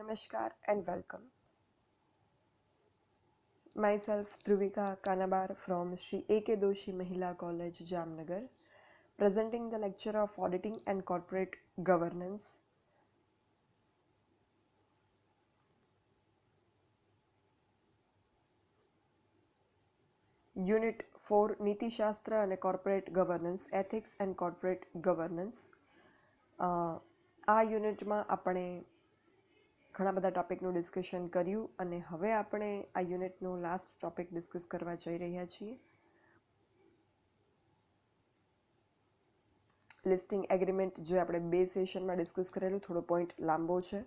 Namaskar and welcome. Myself Dhruvika Kanabar from Sri AKDMC Mahila College, Jamnagar, presenting the lecture of Auditing and Corporate Governance. Unit 4 નીતિ શાસ્ત્ર અને corporate governance ethics and corporate governance. આ યુનિટમાં આપણે ઘણા બધા ટોપિકનું discussion કર્યું અને હવે આપણે આ યુનિટનો લાસ્ટ ટોપિક ડિસ્કસ કરવા જઈ રહ્યા છીએ. લિસ્ટિંગ એગ્રીમેન્ટ જે આપણે 2 સેશનમાં ડિસ્કસ કરેલું, થોડો પોઈન્ટ લાંબો છે.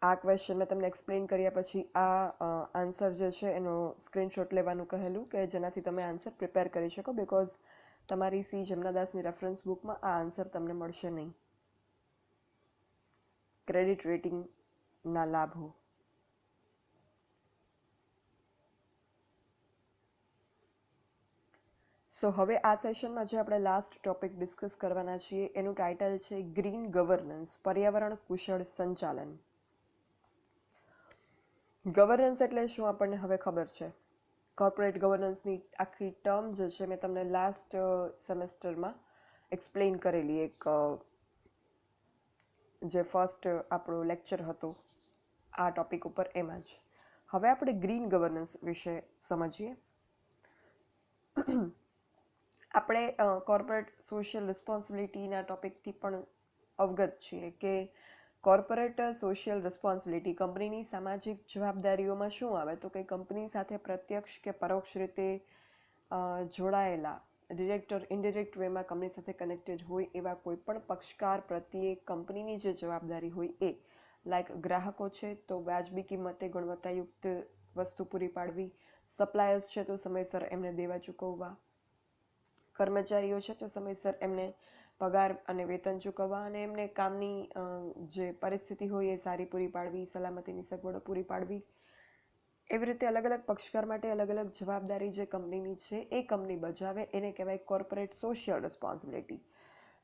આ ક્વેશ્ચન મેં તમને એક્સપ્લેન કર્યા પછી આ આન્સર જે છે એનો સ્ક્રીનશોટ લેવાનું કહેલું કે જેનાથી તમે આન્સર પ્રિપેર કરી શકો, બિકોઝ તમારી સી જમનાદાસની રેફરન્સ બુકમાં આ આન્સર તમને મળશે નહીં. ક્રેડિટ રેટિંગના લાભો. સો હવે આ સેશનમાં જે આપણે લાસ્ટ ટોપિક ડિસ્કસ કરવાના છીએ એનું ટાઇટલ છે ગ્રીન ગવર્નન્સ, પર્યાવરણ કુશળ સંચાલન. ગવર્નન્સ એટલે શું આપણને હવે ખબર છે. કોર્પોરેટ ગવર્નન્સની આખી ટર્મ જે છે મેં તમને લાસ્ટ સેમેસ્ટરમાં એક્સપ્લેન કરેલી, એક જે ફર્સ્ટ આપણો લેક્ચર હતો આ ટોપિક ઉપર, એમાં જ. હવે આપણે ગ્રીન ગવર્નન્સ વિશે સમજીએ. આપણે કોર્પોરેટ સોશિયલ રિસ્પોન્સિબિલિટીના ટોપિકથી પણ અવગત છીએ કે કોર્પોરેટ સોશિયલ રિસ્પોન્સિબિલિટી, કંપનીની સામાજિક જવાબદારીઓમાં શું આવે તો કે કંપની સાથે પ્રત્યક્ષ કે પરોક્ષ રીતે જોડાયેલા, ડિરેક્ટ ઓર ઇનડિરેક્ટ વેમાં કંપની સાથે કનેક્ટેડ હોય એવા કોઈ પણ પક્ષકાર પ્રત્યે કંપનીની જે જવાબદારી હોય એ, લાઈક ગ્રાહકો છે તો વાજબી કિંમતે ગુણવત્તાયુક્ત વસ્તુ પૂરી પાડવી, સપ્લાયર્સ છે તો સમયસર એમને દેવા ચૂકવવા, કર્મચારીઓ છે તો સમયસર એમને પગાર અને વેતન ચૂકવવા અને એમને કામની જે પરિસ્થિતિ હોય એ સારી પૂરી પાડવી, સલામતીની સગવડો પૂરી પાડવી. એવી રીતે અલગ અલગ પક્ષકાર માટે અલગ અલગ જવાબદારી જે કંપનીની છે એ કંપની બજાવે એને કહેવાય corporate social responsibility.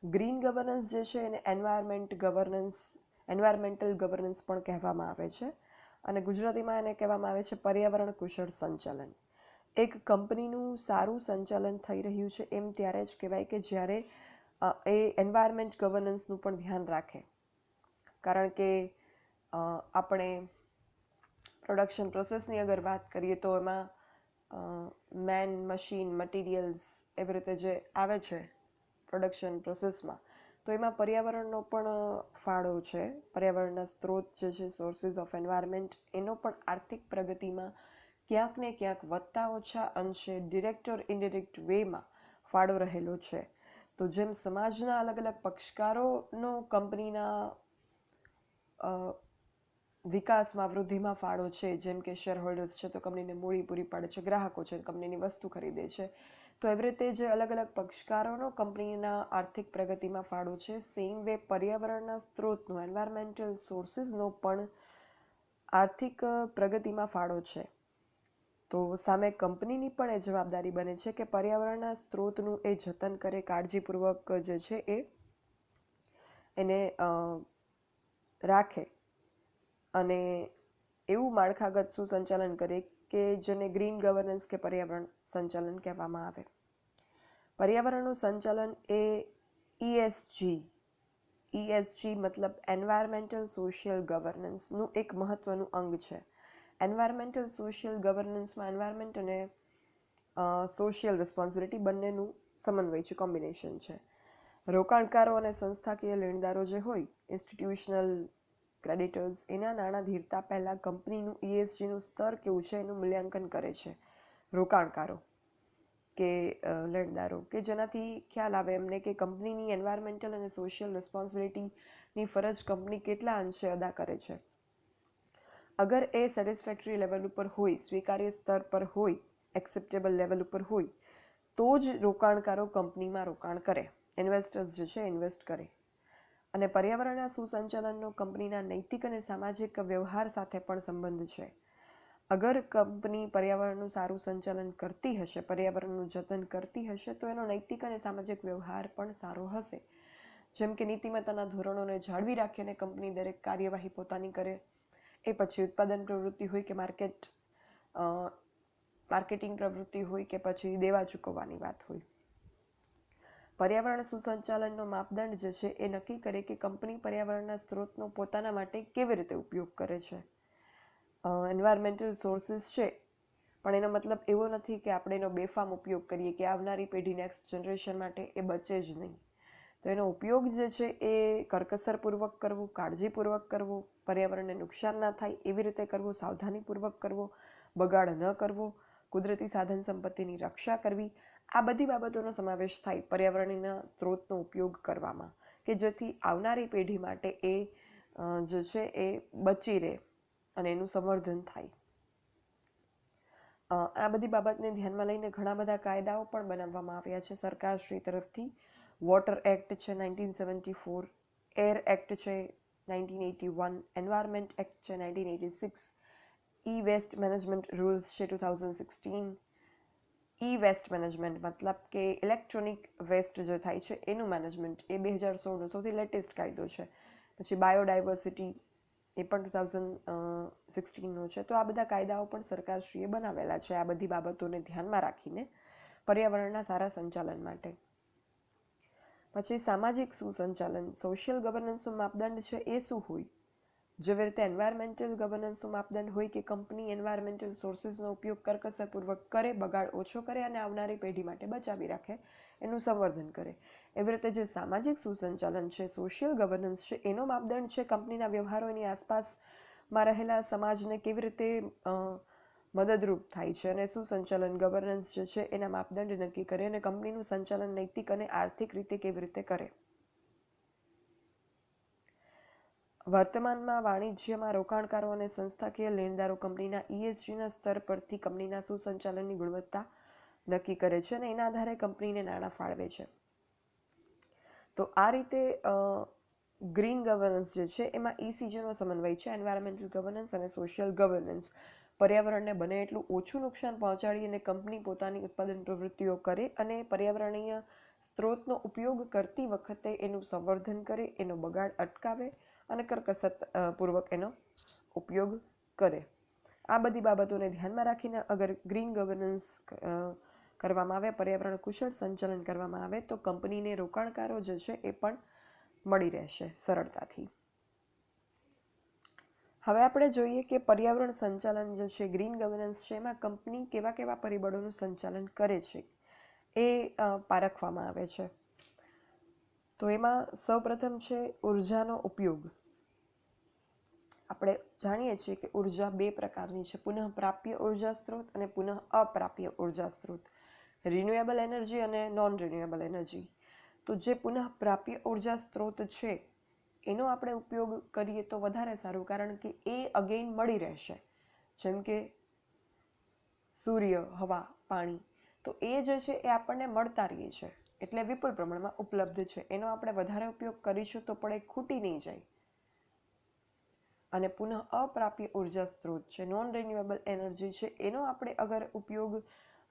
Green governance જે છે એને એન્વાયરમેન્ટલ ગવર્નન્સ પણ કહેવામાં આવે છે અને ગુજરાતીમાં એને કહેવામાં આવે છે પર્યાવરણ કુશળ સંચાલન. એક કંપનીનું સારું સંચાલન થઈ રહ્યું છે એમ ત્યારે જ કહેવાય કે જ્યારે એ એન્વાયરમેન્ટ ગવર્નન્સનું પણ ધ્યાન રાખે. કારણ કે આપણે પ્રોડક્શન પ્રોસેસની અગર વાત કરીએ તો એમાં મેન, મશીન, મટીરિયલ્સ એવી રીતે જે આવે છે પ્રોડક્શન પ્રોસેસમાં, તો એમાં પર્યાવરણનો પણ ફાળો છે. પર્યાવરણના સ્ત્રોત જે છે, સોર્સિસ ઓફ એન્વાયરમેન્ટ, એનો પણ આર્થિક પ્રગતિમાં ક્યાંક ને ક્યાંક વત્તા ઓછા અંશે ડિરેક્ટ ઓર ઇનડિરેક્ટ વેમાં ફાળો રહેલો છે. તો જેમ સમાજના અલગ અલગ પક્ષકારોનો કંપનીના વિકાસમાં, વૃદ્ધિમાં ફાળો છે, જેમ કે શેર હોલ્ડર્સ છે તો કંપનીને મૂડી પૂરી પાડે છે, ગ્રાહકો છે કંપનીની વસ્તુ ખરીદે છે, તો એવી રીતે જે અલગ અલગ પક્ષકારોનો કંપનીના આર્થિક પ્રગતિમાં ફાળો છે, સેમ વે પર્યાવરણના સ્ત્રોતનો, એન્વાયરમેન્ટલ સોર્સિસનો પણ આર્થિક પ્રગતિમાં ફાળો છે. તો સામે કંપનીની પણ એ જવાબદારી બને છે કે પર્યાવરણના સ્ત્રોતનું એ જતન કરે, કાળજીપૂર્વક જે છે એને રાખે અને એવું માળખાગત સુસંચાલન કરે કે જેને ગ્રીન ગવર્નન્સ કે પર્યાવરણ સંચાલન કહેવામાં આવે. પર્યાવરણનું સંચાલન એ ESG મતલબ એન્વાયરમેન્ટલ સોશિયલ ગવર્નન્સનું એક મહત્વનું અંગ છે. એન્વાયરમેન્ટલ સોશિયલ ગવર્નન્સમાં એન્વાયરમેન્ટ અને સોશિયલ રિસ્પોન્સિબિલિટી બંનેનું સમન્વય છે, કોમ્બિનેશન છે. રોકાણકારો અને સંસ્થાકીય લેણદારો જે હોય, ઇન્સ્ટિટ્યુશનલ ક્રેડિટર્સ, એના નાણાં ધીરતા પહેલાં કંપનીનું ESGનું સ્તર કેવું છે એનું મૂલ્યાંકન કરે છે રોકાણકારો કે લેણદારો, કે જેનાથી ખ્યાલ આવે એમને કે કંપનીની એન્વાયરમેન્ટલ અને સોશિયલ રિસ્પોન્સિબિલિટીની ફરજ કંપની કેટલા અંશે અદા કરે છે. અગર એ સેટિસ્ફેક્ટરી લેવલ ઉપર હોય, સ્વીકાર્ય સ્તર પર હોય, એક્સેપ્ટેબલ લેવલ ઉપર હોય, તો જ રોકાણકારો કંપનીમાં રોકાણ કરે, ઇન્વેસ્ટર્સ જે છે ઇન્વેસ્ટ કરે. અને પર્યાવરણના સુસંચાલનનો કંપનીના નૈતિક અને સામાજિક વ્યવહાર સાથે પણ સંબંધ છે. અગર કંપની પર્યાવરણનું સારું સંચાલન કરતી હશે, પર્યાવરણનું જતન કરતી હશે, તો એનો નૈતિક અને સામાજિક વ્યવહાર પણ સારો હશે. જેમ કે નીતિમત્તાના ધોરણોને જાળવી રાખીને કંપની દરેક કાર્યવાહી પોતાની કરે, એ પછી ઉત્પાદન પ્રવૃત્તિ હોય કે માર્કેટિંગ પ્રવૃત્તિ હોય કે પછી દેવા ચૂકવવાની વાત હોય. પર્યાવરણ સુસંચાલનનો માપદંડ જે છે એ નક્કી કરે કે કંપની પર્યાવરણના સ્ત્રોતનો પોતાના માટે કેવી રીતે ઉપયોગ કરે છે. એન્વાયરમેન્ટલ સોર્સિસ છે, પણ એનો મતલબ એવો નથી કે આપણે એનો બેફામ ઉપયોગ કરીએ કે આવનારી પેઢી, નેક્સ્ટ જનરેશન માટે એ બચે જ નહીં. તો એનો ઉપયોગ જે છે એ કરકસરપૂર્વક કરવું, કાળજીપૂર્વક કરવું, પર્યાવરણને નુકસાન ના થાય એવી રીતે કરવું, સાવધાનીપૂર્વક કરવો, બગાડ ન કરવો, કુદરતી સાધન સંપત્તિની રક્ષા કરવી, આ બધી બાબતોનો સમાવેશ થાય પર્યાવરણીય સ્ત્રોતનો ઉપયોગ કરવામાં, કે જેથી આવનારી પેઢી માટે એ જે છે એ બચી રહે અને એનું સંવર્ધન થાય. આ બધી બાબતને ધ્યાનમાં લઈને ઘણા બધા કાયદાઓ પણ બનાવવામાં આવ્યા છે સરકારશ્રી તરફથી. વોટર એક્ટ છે 1974, એર એક્ટ છે 1981, એન્વાયરમેન્ટ એક્ટ છે 1986, ઈ વેસ્ટ મેનેજમેન્ટ રૂલ્સ છે 2016. ઈ વેસ્ટ મેનેજમેન્ટ મતલબ કે ઇલેક્ટ્રોનિક વેસ્ટ જે થાય છે એનું મેનેજમેન્ટ, એ 2016નો સૌથી લેટેસ્ટ કાયદો છે. પછી બાયોડાયવર્સિટી, એ પણ 2016નો છે. તો આ બધા કાયદાઓ પણ સરકારશ્રીએ બનાવેલા છે આ બધી બાબતોને ધ્યાનમાં રાખીને પર્યાવરણના સારા સંચાલન માટે. પછી સામાજિક સુસંચાલન, સોશિયલ ગવર્નન્સનું માપદંડ છે એ શું હોય? જેવી રીતે એન્વાયરમેન્ટલ ગવર્નન્સનું માપદંડ હોય કે કંપની એન્વાયરમેન્ટલ સોર્સિસનો ઉપયોગ કરકસરપૂર્વક કરે, બગાડ ઓછો કરે અને આવનારી પેઢી માટે બચાવી રાખે, એનું સંવર્ધન કરે. એવી રીતે જે સામાજિક સુસંચાલન છે, સોશિયલ ગવર્નન્સ છે, એનો માપદંડ છે કંપનીના વ્યવહારોની આસપાસમાં રહેલા સમાજને કેવી રીતે મદદરૂપ થાય છે અને સુસંચાલન ગવર્નન્સ જે છે એના માપદંડ નક્કી કરે અને કંપનીનું સંચાલન નૈતિક અને આર્થિક રીતે કેવી રીતે કરે. વર્તમાનમાં વાણિજ્યમાં રોકાણકારો અને સંસ્થાકીય લેણદારો કંપનીના ESGના સ્તર પરથી કંપનીના સુસંચાલનની ગુણવત્તા નક્કી કરે છે અને એના આધારે કંપનીને નાણાં ફાળવે છે. તો આ રીતે ગ્રીન ગવર્નન્સ જે છે એમાં ECGનો સમન્વય છે, એન્વાયરમેન્ટલ ગવર્નન્સ અને સોશિયલ ગવર્નન્સ. પર્યાવરણને બને એટલું ઓછું નુકસાન પહોંચાડી અને કંપની પોતાની ઉત્પાદન પ્રવૃત્તિઓ કરે અને પર્યાવરણીય સ્ત્રોતનો ઉપયોગ કરતી વખતે એનું સંવર્ધન કરે, એનો બગાડ અટકાવે અને કરકસરપૂર્વક એનો ઉપયોગ કરે. આ બધી બાબતોને ધ્યાનમાં રાખીને અગર ગ્રીન ગવર્નન્સ કરવામાં આવે, પર્યાવરણ કુશળ સંચાલન કરવામાં આવે, તો કંપનીને રોકાણકારો જે છે એ પણ મળી રહેશે સરળતાથી. હવે આપણે જોઈએ કે પર્યાવરણ સંચાલન જે છે, ગ્રીન ગવર્નન્સ છે, એમાં કંપની કેવા કેવા પરિબળોનું સંચાલન કરે છે એ પારખવામાં આવે છે. તો એમાં સૌપ્રથમ છે ઉર્જાનો ઉપયોગ. આપણે જાણીએ છીએ કે ઉર્જા બે પ્રકારની છે, પુનઃપ્રાપ્ય ઉર્જા સ્ત્રોત અને પુનઃ અપ્રાપ્ય ઉર્જા સ્ત્રોત, રિન્યુએબલ એનર્જી અને નોન રિન્યુએબલ એનર્જી. તો જે પુનઃપ્રાપ્ય ઉર્જા સ્ત્રોત છે એનો આપણે ઉપયોગ કરીએ તો વધારે સારું, કારણ કે એ અગેઇન મળી રહેશે. જેમ કે સૂર્ય, હવા, પાણી, તો એ જે છે એ આપણને મળતા રહે છે, એટલે વિપુલ પ્રમાણમાં ઉપલબ્ધ છે. એનો આપણે વધારે ઉપયોગ કરીશું તો પણ એ ખૂટી નહીં જાય. અને પુનઃ અપ્રાપ્ય ઉર્જા સ્ત્રોત છે, નોન રિન્યુએબલ એનર્જી છે, એનો આપણે અગર ઉપયોગ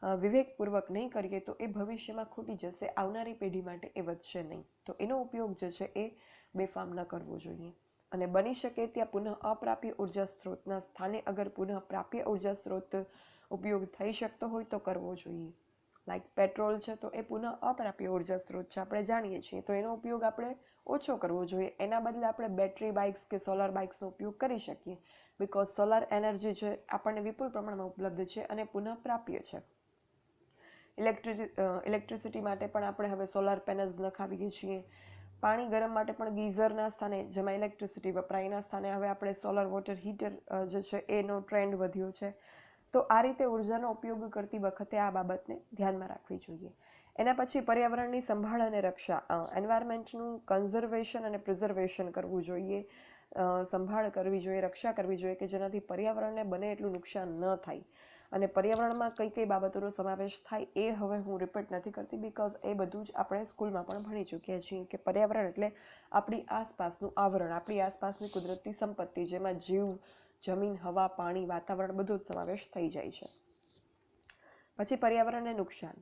વિવેકપૂર્વક નહીં કરીએ તો એ ભવિષ્યમાં ખૂટી જશે, આવનારી પેઢી માટે એ વધશે નહીં. તો એનો ઉપયોગ જે છે એ બેફામ ન કરવો જોઈએ. અને બની શકે ત્યાં પુનઃ અપ્રાપ્ય ઉર્જા સ્ત્રોતના સ્થાને અગર પુનઃ પ્રાપ્ય ઉર્જા સ્ત્રોત ઉપયોગ થઈ શકતો હોય તો કરવો જોઈએ. લાઈક પેટ્રોલ છે તો એ પુનઃ અપ્રાપ્ય ઉર્જા સ્ત્રોત છે, આપણે જાણીએ છીએ, તો એનો ઉપયોગ આપણે ઓછો કરવો જોઈએ. એના બદલે આપણે બેટરી બાઇક્સ કે સોલાર બાઇક્સનો ઉપયોગ કરી શકીએ, બિકોઝ સોલાર એનર્જી છે આપણને વિપુલ પ્રમાણમાં ઉપલબ્ધ છે અને પુનઃ પ્રાપ્ય છે. ઇલેક્ટ્રિસિટી માટે પણ આપણે હવે સોલાર પેનલ્સ નખાવીએ છીએ. પાણી ગરમ માટે પણ ગીઝરના સ્થાને, જેમાં ઇલેક્ટ્રિસિટી વપરાય, એના સ્થાને હવે આપણે સોલાર વોટર હીટર જે છે એનો ટ્રેન્ડ વધ્યો છે. તો આ રીતે ઉર્જાનો ઉપયોગ કરતી વખતે આ બાબતને ધ્યાનમાં રાખવી જોઈએ. એના પછી પર્યાવરણની સંભાળ અને રક્ષા, એન્વાયરમેન્ટનું કન્ઝર્વેશન અને પ્રિઝર્વેશન કરવું જોઈએ, સંભાળ કરવી જોઈએ, રક્ષા કરવી જોઈએ, કે જેનાથી પર્યાવરણને બને એટલું નુકસાન ન થાય. અને પર્યાવરણમાં કઈ કઈ બાબતોનો સમાવેશ થાય એ હવે હું રિપીટ નથી કરતી, બિકોઝ એ બધું જ આપણે સ્કૂલમાં પણ ભણી ચૂક્યા છીએ કે પર્યાવરણ એટલે આપણી આસપાસનું આવરણ, આપણી આસપાસની કુદરતી સંપત્તિ, જેમાં જીવ જમીન, હવા, પાણી, વાતાવરણ બધો જ સમાવેશ થઈ જાય છે. પછી પર્યાવરણને નુકસાન.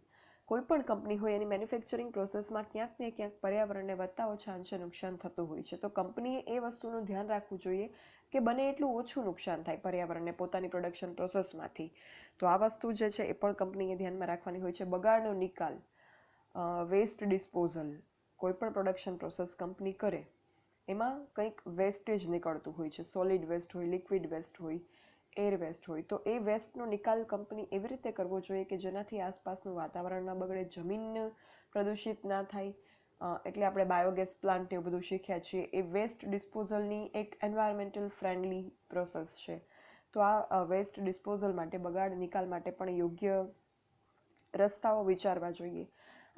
કોઈ પણ કંપની હોય એની મેન્યુફેક્ચરિંગ પ્રોસેસમાં ક્યાંક ને ક્યાંક પર્યાવરણને વધતા ઓછા અંશે નુકસાન થતું હોય છે. તો કંપનીએ એ વસ્તુનું ધ્યાન રાખવું જોઈએ કે બને એટલું ઓછું નુકસાન થાય પર્યાવરણને પોતાની પ્રોડક્શન પ્રોસેસમાંથી. તો આ વસ્તુ જે છે એ પણ કંપનીએ ધ્યાનમાં રાખવાની હોય છે. બગાડનો નિકાલ, વેસ્ટ ડિસ્પોઝલ. કોઈ પણ પ્રોડક્શન પ્રોસેસ કંપની કરે એમાં કંઈક વેસ્ટેજ નીકળતું હોય છે. સોલિડ વેસ્ટ હોય, લિક્વિડ વેસ્ટ હોય, એર વેસ્ટ હોય. તો એ વેસ્ટનો નિકાલ કંપની એવી રીતે કરવો જોઈએ કે જેનાથી આસપાસનું વાતાવરણ ના બગડે, જમીન પ્રદૂષિત ના થાય. એટલે આપણે બાયોગેસ પ્લાન્ટ એવું બધું શીખ્યા છીએ. એ વેસ્ટ ડિસ્પોઝલની એક એન્વાયરમેન્ટલ ફ્રેન્ડલી પ્રોસેસ છે. તો આ વેસ્ટ ડિસ્પોઝલ માટે, બગાડ નિકાલ માટે પણ યોગ્ય રસ્તાઓ વિચારવા જોઈએ.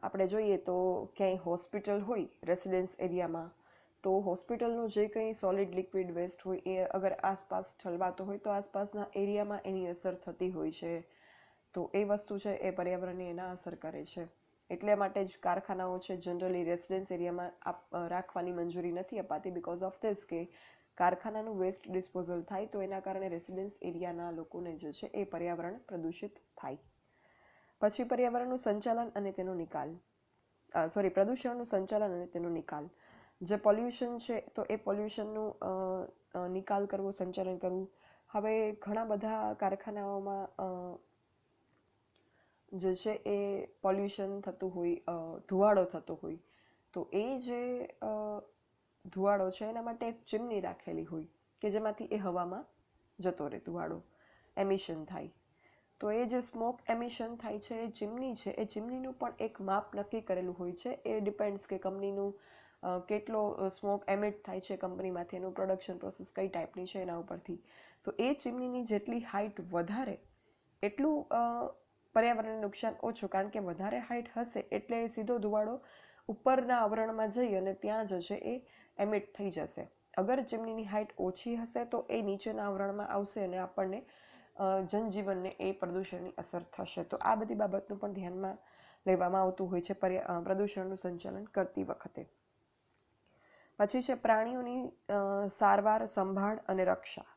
આપણે જોઈએ તો ક્યાંય હોસ્પિટલ હોય રેસિડેન્સ એરિયામાં, તો હોસ્પિટલનું જે કંઈ સોલિડ લિક્વિડ વેસ્ટ હોય એ અગર આસપાસ ઠલવાતો હોય તો આસપાસના એરિયામાં એની અસર થતી હોય છે. તો એ વસ્તુ છે એ પર્યાવરણને એના અસર કરે છે. એટલે માટે જ કારખાનાઓ છે જનરલી રેસિડેન્સ એરિયામાં રાખવાની મંજૂરી નથી અપાતી, બિકોઝ ઓફ ધીસ કે કારખાનાનું વેસ્ટ ડિસ્પોઝલ થાય તો એના કારણે રેસિડેન્સ એરિયાના લોકોને જે છે એ પર્યાવરણ પ્રદૂષિત થાય. પછી પર્યાવરણનું સંચાલન અને તેનો નિકાલ. પ્રદૂષણનું સંચાલન અને તેનો નિકાલ. જે પોલ્યુશન છે તો એ પોલ્યુશનનું નિકાલ કરવો, સંચાલન કરવું. હવે ઘણા બધા કારખાનાઓમાં જે છે એ પોલ્યુશન થતું હોય, ધુવાડો થતો હોય. તો એ જે ધુવાડો છે એના માટે એક ચીમની રાખેલી હોય કે જેમાંથી એ હવામાં જતો રહે ધુવાડો, એમિશન થાય. તો એ જે સ્મોક એમિશન થાય છે એ ચીમની છે, એ ચીમનીનું પણ એક માપ નક્કી કરેલું હોય છે. એ ડિપેન્ડ્સ કે કંપનીનું કેટલો સ્મોક એમિટ થાય છે કંપનીમાંથી, એનું પ્રોડક્શન પ્રોસેસ કઈ ટાઈપની છે એના ઉપરથી. તો એ ચીમનીની જેટલી હાઇટ વધારે એટલું પર્યાવરણને નુકસાન ઓછું, કારણ કે વધારે હાઇટ હશે એટલે સીધો ધુવાડો ઉપરના આવરણમાં જઈ અને ત્યાં જ છે એ એમિટ થઈ જશે. અગર ચીમનીની હાઇટ ઓછી હશે તો એ નીચેના આવરણમાં આવશે અને આપણને જનજીવનને એ પ્રદૂષણની અસર થશે. તો આ બધી બાબતનું પણ ધ્યાનમાં લેવામાં આવતું હોય છે પ્રદૂષણનું સંચાલન કરતી વખતે. પછી છે પ્રાણીઓની સારવાર, સંભાળ અને રક્ષા.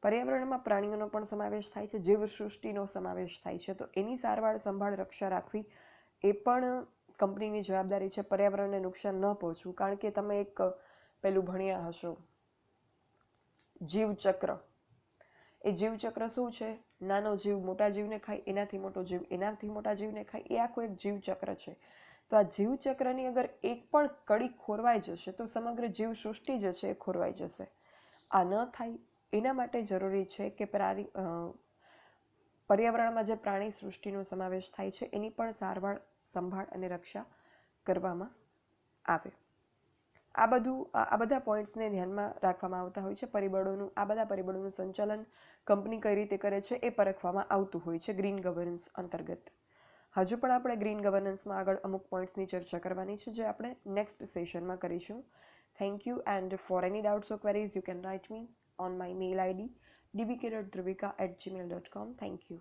પર્યાવરણમાં પ્રાણીઓનો પણ સમાવેશ થાય છે, જીવસૃષ્ટિનો સમાવેશ થાય છે. તો એની સારવાર, સંભાળ, રક્ષા રાખવી એ પણ કંપનીની જવાબદારી છે. પર્યાવરણને નુકસાન ન પહોંચવું, કારણ કે તમે એક પેલું ભણ્યા હશો જીવચક્ર. એ જીવચક્ર શું છે? નાનો જીવ મોટા જીવને ખાય, એનાથી મોટો જીવ એનાથી મોટા જીવને ખાય. એ આખું એક જીવચક્ર છે. તો આ જીવચક્રની અગર એક પણ કડી ખોરવાઈ જશે તો સમગ્ર જીવસૃષ્ટિ જે છે એ ખોરવાઈ જશે. આ ન થાય એના માટે જરૂરી છે કે પર્યાવરણમાં જે પ્રાણી સૃષ્ટિનો સમાવેશ થાય છે એની પણ સારવાર, સંભાળ અને રક્ષા કરવામાં આવે. આ બધા પોઈન્ટ્સને ધ્યાનમાં રાખવામાં આવતા હોય છે. આ બધા પરિબળોનું સંચાલન કંપની કઈ રીતે કરે છે એ પરખવામાં આવતું હોય છે ગ્રીન ગવર્નન્સ અંતર્ગત. હજુ પણ આપણે ગ્રીન ગવર્નન્સમાં આગળ અમુક પોઈન્ટ્સની ચર્ચા કરવાની છે જે આપણે નેક્સ્ટ સેશનમાં કરીશું. Thank you, and for any doubts or queries you can write me on my mail ID dbk.dhruvika@gmail.com. Thank you.